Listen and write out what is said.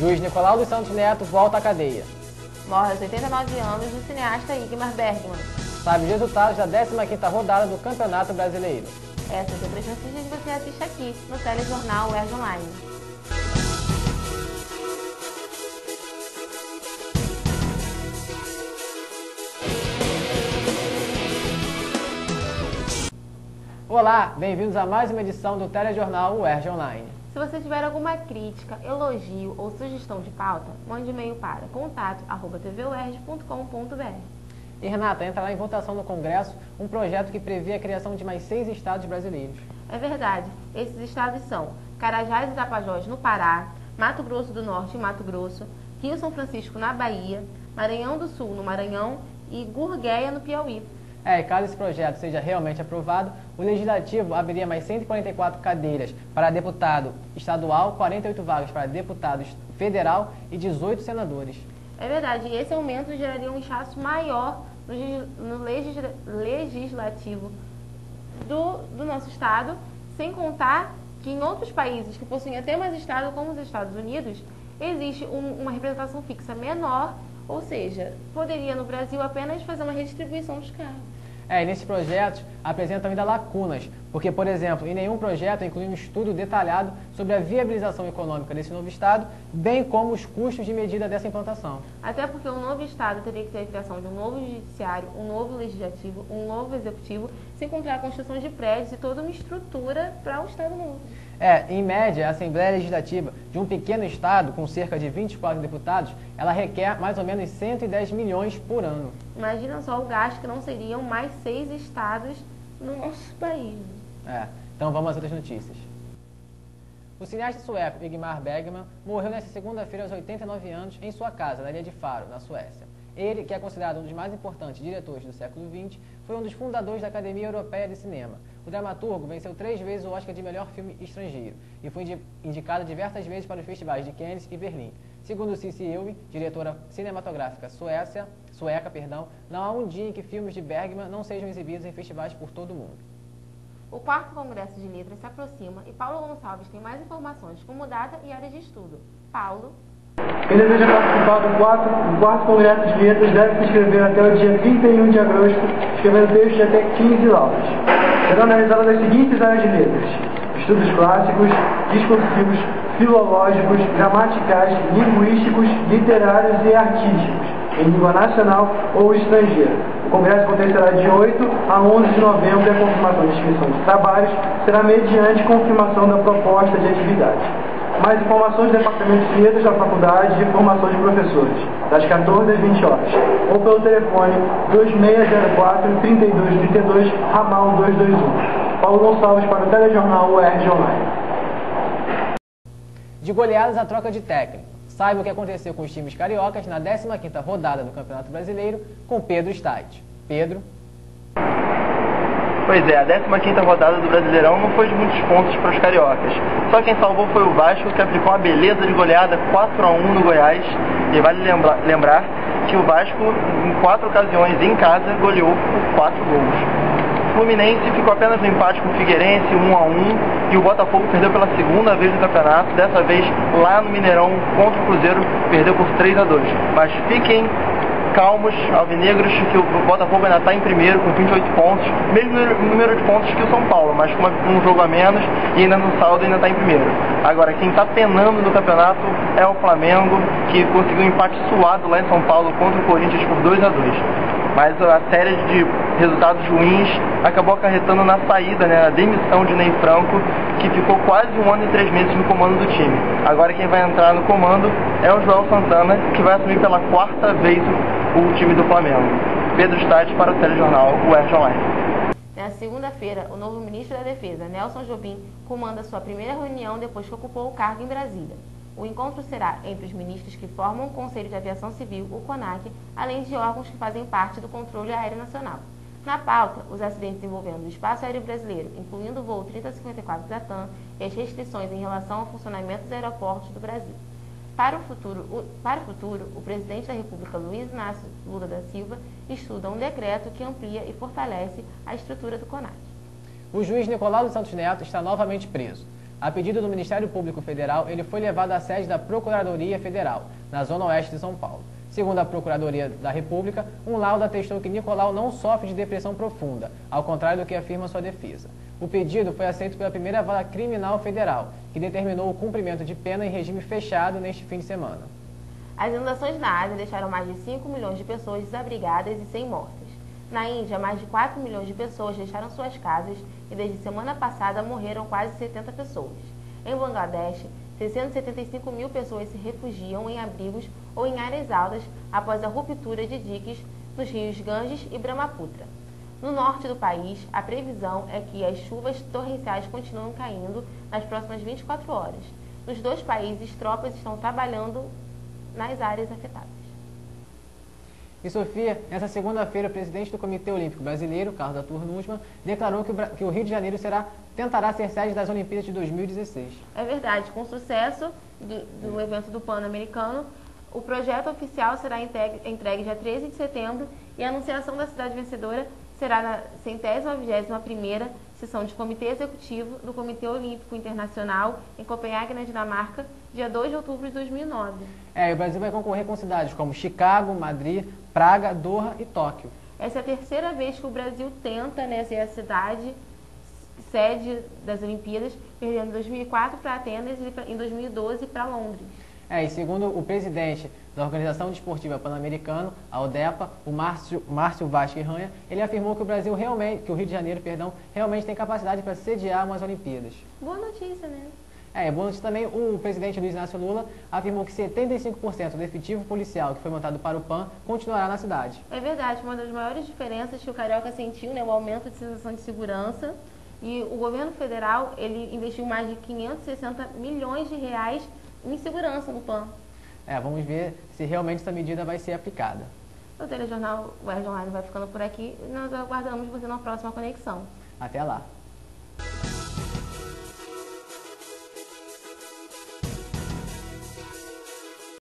Juiz Nicolau dos Santos Neto volta à cadeia. Morre aos 89 anos o cineasta Ingmar Bergman. Sabe os resultados da 15ª rodada do Campeonato Brasileiro. Essas e outras notícias você assiste aqui no telejornal UERJ Online. Olá, bem-vindos a mais uma edição do telejornal UERJ Online. Se você tiver alguma crítica, elogio ou sugestão de pauta, mande e-mail para contato@tvuerj.com.br. E Renata, entrará em votação no Congresso um projeto que prevê a criação de mais 6 estados brasileiros. É verdade, esses estados são Carajás e Tapajós no Pará, Mato Grosso do Norte e Mato Grosso, Rio São Francisco na Bahia, Maranhão do Sul no Maranhão e Gurgueia no Piauí. E caso esse projeto seja realmente aprovado, o Legislativo abriria mais 144 cadeiras para deputado estadual, 48 vagas para deputado federal e 18 senadores. É verdade, e esse aumento geraria um inchaço maior no legislativo do nosso estado, sem contar que em outros países que possuem até mais estado, como os Estados Unidos, existe uma representação fixa menor, ou seja, poderia no Brasil apenas fazer uma redistribuição dos cargos. E nesses projetos apresentam ainda lacunas, porque, por exemplo, em nenhum projeto inclui um estudo detalhado sobre a viabilização econômica desse novo estado, bem como os custos de medida dessa implantação. Até porque um novo estado teria que ter a criação de um novo judiciário, um novo legislativo, um novo executivo, sem contar a construção de prédios e toda uma estrutura para um estado novo. Em média, a Assembleia Legislativa de um pequeno estado, com cerca de 24 deputados, ela requer mais ou menos 110 milhões por ano. Imagina só o gasto que não seriam mais 6 estados no nosso país. Então vamos às outras notícias. O cineasta sueco Ingmar Bergman morreu nesta segunda-feira aos 89 anos em sua casa, na Ilha de Faro, na Suécia. Ele, que é considerado um dos mais importantes diretores do século XX, foi um dos fundadores da Academia Europeia de Cinema. O dramaturgo venceu 3 vezes o Oscar de melhor filme estrangeiro e foi indicado diversas vezes para os festivais de Cannes e Berlim. Segundo Cissi Elving, diretora cinematográfica sueca, não há um dia em que filmes de Bergman não sejam exibidos em festivais por todo o mundo. O 4º Congresso de Letras se aproxima e Paulo Gonçalves tem mais informações como data e área de estudo. Paulo. Quem deseja participar do 4º Congresso de Letras deve se inscrever até o dia 31 de agosto, escrevendo textos de até 15 laudas. Serão analisadas as seguintes áreas de letras: estudos clássicos, discursivos, filológicos, gramaticais, linguísticos, literários e artísticos, em língua nacional ou estrangeira. O Congresso acontecerá de 8 a 11 de novembro e a confirmação de inscrição de trabalhos será mediante confirmação da proposta de atividade. Mais informações do Departamento de Letras da Faculdade e Formação de Professores, das 14 às 20 horas, ou pelo telefone 2604-3232, ramal 221. Paulo Gonçalves para o telejornal UERJ Online. De goleadas à troca de técnico. Saiba o que aconteceu com os times cariocas na 15ª rodada do Campeonato Brasileiro com Pedro Stade. Pedro. Pois é, a 15ª rodada do Brasileirão não foi de muitos pontos para os cariocas. Só quem salvou foi o Vasco, que aplicou uma beleza de goleada 4-1 no Goiás. E vale lembrar que o Vasco, em 4 ocasiões em casa, goleou por 4 gols. O Fluminense ficou apenas no empate com o Figueirense, 1-1, e o Botafogo perdeu pela 2ª vez no campeonato, dessa vez lá no Mineirão contra o Cruzeiro, perdeu por 3-2. Mas fiquem calmos, alvinegros, que o Botafogo ainda está em primeiro com 28 pontos, mesmo número de pontos que o São Paulo, mas com um jogo a menos e ainda no saldo ainda está em primeiro. Agora, quem está penando no campeonato é o Flamengo, que conseguiu um empate suado lá em São Paulo contra o Corinthians por 2-2. Mas a série de resultados ruins acabou acarretando na saída, na demissão de Ney Franco, que ficou quase 1 ano e 3 meses no comando do time. Agora quem vai entrar no comando é o João Santana, que vai assumir pela 4ª vez o time do Flamengo. Pedro Stade para o telejornal UERJ Online. Na segunda-feira, o novo ministro da Defesa, Nelson Jobim, comanda sua primeira reunião depois que ocupou o cargo em Brasília. O encontro será entre os ministros que formam o Conselho de Aviação Civil, o CONAC, além de órgãos que fazem parte do controle aéreo nacional. Na pauta, os acidentes envolvendo o espaço aéreo brasileiro, incluindo o voo 3054 da TAM e as restrições em relação ao funcionamento dos aeroportos do Brasil. Para o futuro, o presidente da República, Luiz Inácio Lula da Silva, estuda um decreto que amplia e fortalece a estrutura do CONAC. O juiz Nicolau dos Santos Neto está novamente preso. A pedido do Ministério Público Federal, ele foi levado à sede da Procuradoria Federal, na zona oeste de São Paulo. Segundo a Procuradoria da República, um laudo atestou que Nicolau não sofre de depressão profunda, ao contrário do que afirma sua defesa. O pedido foi aceito pela primeira Vara Criminal Federal, que determinou o cumprimento de pena em regime fechado neste fim de semana. As inundações na Ásia deixaram mais de 5 milhões de pessoas desabrigadas e 100 mortas. Na Índia, mais de 4 milhões de pessoas deixaram suas casas e desde semana passada morreram quase 70 pessoas. Em Bangladesh, 675 mil pessoas se refugiam em abrigos ou em áreas altas após a ruptura de diques nos rios Ganges e Brahmaputra. No norte do país, a previsão é que as chuvas torrenciais continuam caindo nas próximas 24 horas. Nos dois países, tropas estão trabalhando nas áreas afetadas. E Sofia, nessa segunda-feira, o presidente do Comitê Olímpico Brasileiro, Carlos Arthur Nussmann, declarou que o Rio de Janeiro tentará ser sede das Olimpíadas de 2016. É verdade, com o sucesso do evento do Pan-Americano, o projeto oficial será entregue dia 13 de setembro e a anunciação da cidade vencedora será na 121ª sessão de Comitê Executivo do Comitê Olímpico Internacional em Copenhague, na Dinamarca, dia 2 de outubro de 2009. E o Brasil vai concorrer com cidades como Chicago, Madrid, Praga, Doha e Tóquio. Essa é a terceira vez que o Brasil tenta ser a cidade sede das Olimpíadas, perdendo em 2004 para Atenas e em 2012 para Londres. E segundo o presidente da Organização Desportiva Pan-Americana, a ODEPA, o Márcio Vasque Ranha, ele afirmou que que o Rio de Janeiro, realmente tem capacidade para sediar umas Olimpíadas. Boa notícia, né? Boa notícia também, o presidente Luiz Inácio Lula afirmou que 75% do efetivo policial que foi montado para o PAN continuará na cidade. É verdade, uma das maiores diferenças que o Carioca sentiu, né, o aumento de sensação de segurança, e o governo federal, ele investiu mais de 560 milhões de reais em segurança no PAN. Vamos ver se realmente essa medida vai ser aplicada. O Telejornal Web Online vai ficando por aqui e nós aguardamos você na próxima conexão. Até lá.